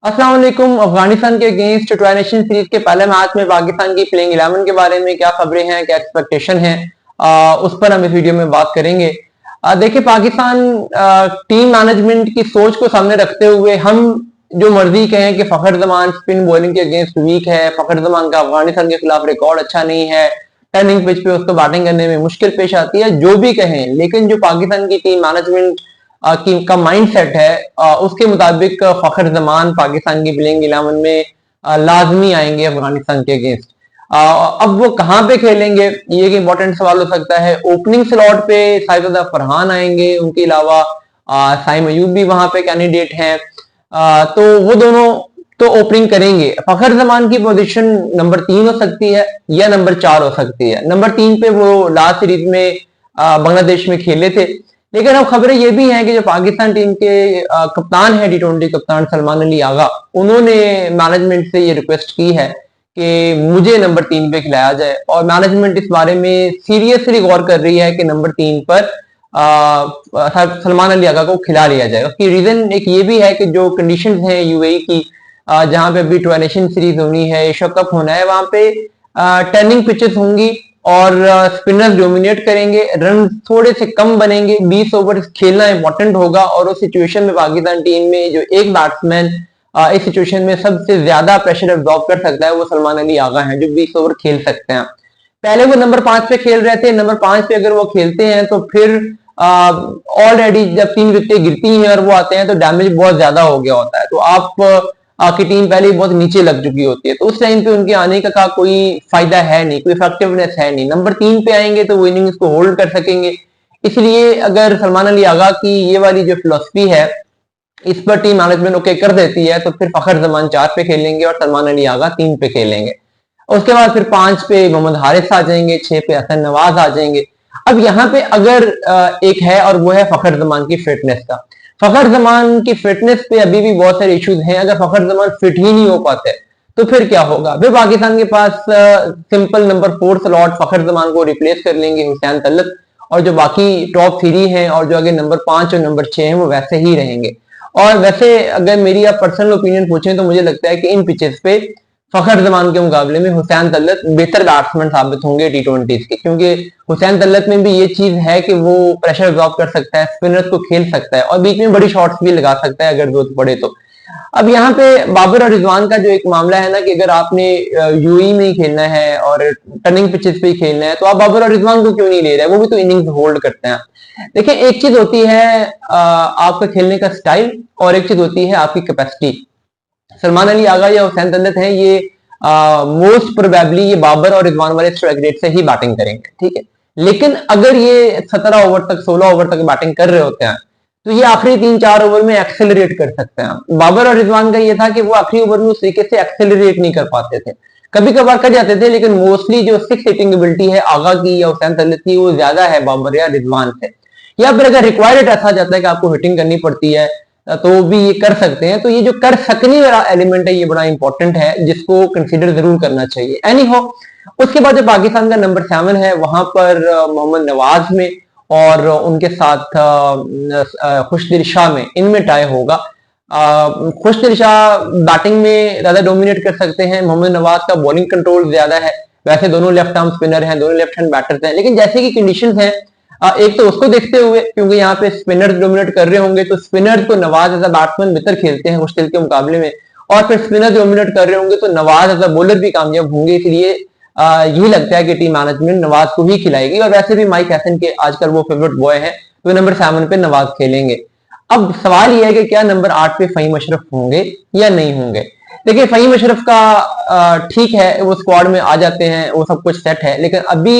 अस्सलाम वालेकुम। अफगानिस्तान के अगेंस्ट ट्राई नेशन सीरीज के पहले मैच में पाकिस्तान की प्लेइंग 11 के बारे में क्या खबरें हैं, क्या एक्सपेक्टेशन है, उस पर हम इस वीडियो में बात करेंगे। देखिए, पाकिस्तान टीम मैनेजमेंट की सोच को सामने रखते हुए हम जो मर्जी कहें कि फखर जमान स्पिन बॉलिंग के अगेंस्ट वीक है, फखर जमान का अफगानिस्तान के खिलाफ रिकॉर्ड अच्छा नहीं है, टर्निंग पिच पे उसको बैटिंग करने में मुश्किल पेश आती है, जो भी कहें, लेकिन जो पाकिस्तान की टीम मैनेजमेंट का माइंड सेट है, उसके मुताबिक फखर जमान पाकिस्तान की प्लेइंग 11 में लाजमी आएंगे अफगानिस्तान के अगेंस्ट। अब वो कहाँ पे खेलेंगे, ये एक इंपॉर्टेंट सवाल हो सकता है। ओपनिंग स्लॉट पे साइफुद्दीन फरहान आएंगे, उनके अलावा साइम अयूब भी वहां पे कैंडिडेट हैं। तो वो दोनों तो ओपनिंग करेंगे। फखर जमान की पोजीशन नंबर 3 हो सकती है या नंबर 4 हो सकती है। नंबर 3 पे वो लास्ट सीरीज में बांग्लादेश में खेले थे, लेकिन अब खबरें ये भी हैं कि जो पाकिस्तान टीम के कप्तान है, T20 कप्तान सलमान अली आगा, उन्होंने मैनेजमेंट से ये रिक्वेस्ट की है कि मुझे नंबर 3 पे खिलाया जाए, और मैनेजमेंट इस बारे में सीरियसली गौर कर रही है कि नंबर 3 पर सलमान अली आगा को खिला लिया जाए। उसकी रीजन एक ये भी है कि जो कंडीशंस हैं यूएई की, जहां पे अभी ट्राई नेशन सीरीज होनी है, एशिया कप होना है, वहां पे टर्निंग पिचेस होंगी और स्पिनर्स डोमिनेट करेंगे, रन थोड़े से कम बनेंगे, 20 ओवर खेलना इंपॉर्टेंट होगा। और उस सिचुएशन में पाकिस्तान टीम में जो एक बैट्समैन इस सिचुएशन में सबसे ज्यादा प्रेशर एब्जॉर्ब कर सकता है, वो सलमान अली आगा हैं, जो 20 ओवर खेल सकते हैं। पहले वो नंबर 5 पे खेल रहे थे। नंबर 5 पे अगर वो खेलते हैं तो फिर ऑलरेडी जब 3 विकेटें गिरती हैं और वो आते हैं तो डैमेज बहुत ज्यादा हो गया होता है। तो आपकी टीम पहले ही बहुत नीचे लग चुकी होती है, तो उस टाइम पे उनके आने का कोई फायदा है नहीं, कोई इफेक्टिवनेस है नहीं। नंबर 3 पे आएंगे तो वो इनिंग्स को होल्ड कर सकेंगे। इसलिए अगर सलमान अली आगा की ये वाली जो फिलोसफी है, इस पर टीम मैनेजमेंट ओके कर देती है, तो फिर फखर जमान 4 पे खेलेंगे और सलमान अली आगा 3 पे खेलेंगे। उसके बाद फिर 5 पे मोहम्मद हारिस आ जाएंगे, 6 पे हसन नवाज आ जाएंगे। अब यहाँ पे अगर एक है, और वो है फखर जमान की फिटनेस का। फखर जमान की फिटनेस पे अभी भी बहुत सारे इश्यूज हैं। अगर फखर जमान फिट ही नहीं हो पाते तो फिर क्या होगा? फिर पाकिस्तान के पास सिंपल नंबर 4 स्लॉट फखर जमान को रिप्लेस कर लेंगे हुसैन तलत, और जो बाकी टॉप 3 हैं और जो आगे नंबर 5 और नंबर 6 हैं वो वैसे ही रहेंगे। और वैसे अगर मेरी आप पर्सनल ओपिनियन पूछें तो मुझे लगता है कि इन पिचेस पे फखर जमान के मुकाबले में हुसैन तल्लत बेहतर बैट्समैन साबित होंगे T20 के, क्योंकि हुसैन तल्लत में भी ये चीज है कि वो प्रेशर एब्जॉर्ब कर सकता है, स्पिनर्स को खेल सकता है और बीच में बड़ी शॉट्स भी लगा सकता है अगर जरूरत पड़े तो। अब यहाँ पे बाबर और रिजवान का जो एक मामला है ना, कि अगर आपने यूएई में ही खेलना है और टर्निंग पिचेस पे ही खेलना है, तो आप बाबर और रिजवान को क्यों नहीं ले रहे? वो भी तो इनिंग्स होल्ड करते हैं। देखिए, एक चीज होती है आपका खेलने का स्टाइल, और एक चीज होती है आपकी कैपेसिटी। सलमान अली आगा या हुसैन तल्लत हैं, ये मोस्ट प्रोबेबली ये बाबर और रिजवान वाले स्ट्राइक रेट से ही बैटिंग करेंगे, ठीक है। लेकिन अगर ये 17 ओवर तक 16 ओवर तक बैटिंग कर रहे होते हैं तो ये आखिरी 3-4 ओवर में एक्सेलरेट कर सकते हैं। बाबर और रिजवान का ये था कि वो आखिरी ओवर में उस तरीके से एक्सेलरेट नहीं कर पाते थे, कभी कभार कर जाते थे, लेकिन मोस्टली जो 6 हिटिंग एबिलिटी है आगा की या हुसैन तल्लत की, वो ज्यादा है बाबर या रिजवान से। या फिर अगर रिक्वायर्ड ऐसा जाता है कि आपको हिटिंग करनी पड़ती है तो भी ये कर सकते हैं। तो ये जो कर सकने वाला एलिमेंट है ये बड़ा इंपॉर्टेंट है, जिसको कंसीडर जरूर करना चाहिए। एनी हो, उसके बाद जो पाकिस्तान का नंबर 7 है, वहां पर मोहम्मद नवाज में और उनके साथ खुशदिल शाह में, इनमें टाई होगा। खुशदिल शाह बैटिंग में ज्यादा डोमिनेट कर सकते हैं, मोहम्मद नवाज का बॉलिंग कंट्रोल ज्यादा है। वैसे दोनों लेफ्ट आर्म स्पिनर हैं, दोनों लेफ्ट हैंड बैटर्स हैं, लेकिन जैसे कि कंडीशंस हैं, एक तो उसको देखते हुए, क्योंकि यहाँ पे स्पिनर्स डोमिनेट कर रहे होंगे, तो स्पिनर्स को नवाज एज अ बैट्समैन बेहतर खेलते हैं खुशदिल के मुकाबले में, और फिर स्पिनर्स डोमिनेट कर रहे होंगे तो नवाज एज अ बॉलर भी कामयाब होंगे। इसलिए यही लगता है कि टीम मैनेजमेंट नवाज को ही खिलाएगी, और वैसे भी माइक हैसन के आजकल वो फेवरेट बॉय है, तो नंबर 7 पे नवाज खेलेंगे। अब सवाल यह है कि क्या नंबर 8 पे फ़हीम अशरफ होंगे या नहीं होंगे। देखिए, फ़हीम अशरफ का ठीक है, वो स्क्वाड में आ जाते हैं, वो सब कुछ सेट है, लेकिन अभी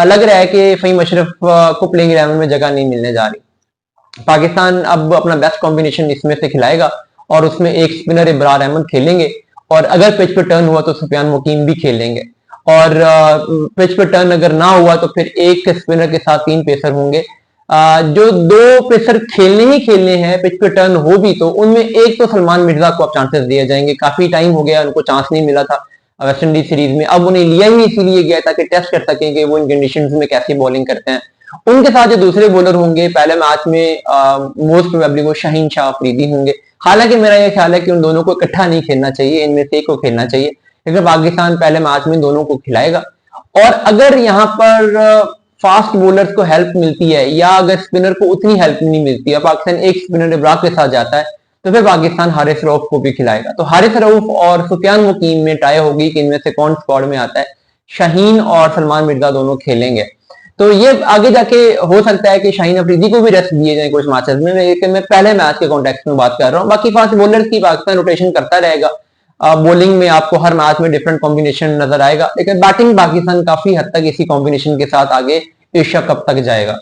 लग रहा है कि फ़हीम अशरफ को प्लेइंग 11 में जगह नहीं मिलने जा रही। पाकिस्तान अब अपना बेस्ट कॉम्बिनेशन इसमें से खिलाएगा, और उसमें एक स्पिनर इब्रार अहमद खेलेंगे, और अगर पिच पे टर्न हुआ तो सुफियान मुकीम भी खेलेंगे, और पिच पे टर्न अगर ना हुआ तो फिर एक स्पिनर के साथ 3 पेसर होंगे। जो 2 पेसर खेलने ही खेलने हैं, पिच पे टर्न हो भी तो उनमें एक तो सलमान मिर्जा को अब चांसेस दिए जाएंगे। काफी टाइम हो गया उनको चांस नहीं मिला था वेस्ट इंडीज सीरीज में, अब उन्हें लिया ही इसीलिए गया ताकि टेस्ट कर सकें कि वो इन कंडीशंस में कैसी बॉलिंग करते हैं। उनके साथ जो दूसरे बॉलर होंगे, पहले मैच में मोस्ट प्रोबेबली वो शाहीन शाह अफरीदी होंगे, हालांकि मेरा यह ख्याल है कि उन दोनों को इकट्ठा नहीं खेलना चाहिए, इनमें से एक को खेलना चाहिए, क्योंकि पाकिस्तान पहले मैच में दोनों को खिलाएगा। और अगर यहाँ पर फास्ट बॉलर्स को हेल्प मिलती है या अगर स्पिनर को उतनी हेल्प नहीं मिलती है, पाकिस्तान एक स्पिनर इब्राक के साथ जाता है, तो फिर पाकिस्तान हारिस रऊफ को भी खिलाएगा। तो हारिस रऊफ और सुफियान मुकीम में टाई होगी कि इनमें से कौन स्क्वाड में आता है। शाहीन और सलमान मिर्जा दोनों खेलेंगे, तो ये आगे जाके हो सकता है कि शाहीन अफरीदी को भी रेस्ट दिए जाए कुछ मैचेस में, लेकिन मैं पहले मैच के कॉन्टेक्स्ट में बात कर रहा हूँ। बाकी फास्ट बॉलर की पाकिस्तान रोटेशन करता रहेगा। बॉलिंग में आपको हर मैच में डिफरेंट कॉम्बिनेशन नजर आएगा, लेकिन बैटिंग पाकिस्तान काफी हद तक इसी कॉम्बिनेशन के साथ आगे एशिया कप तक जाएगा।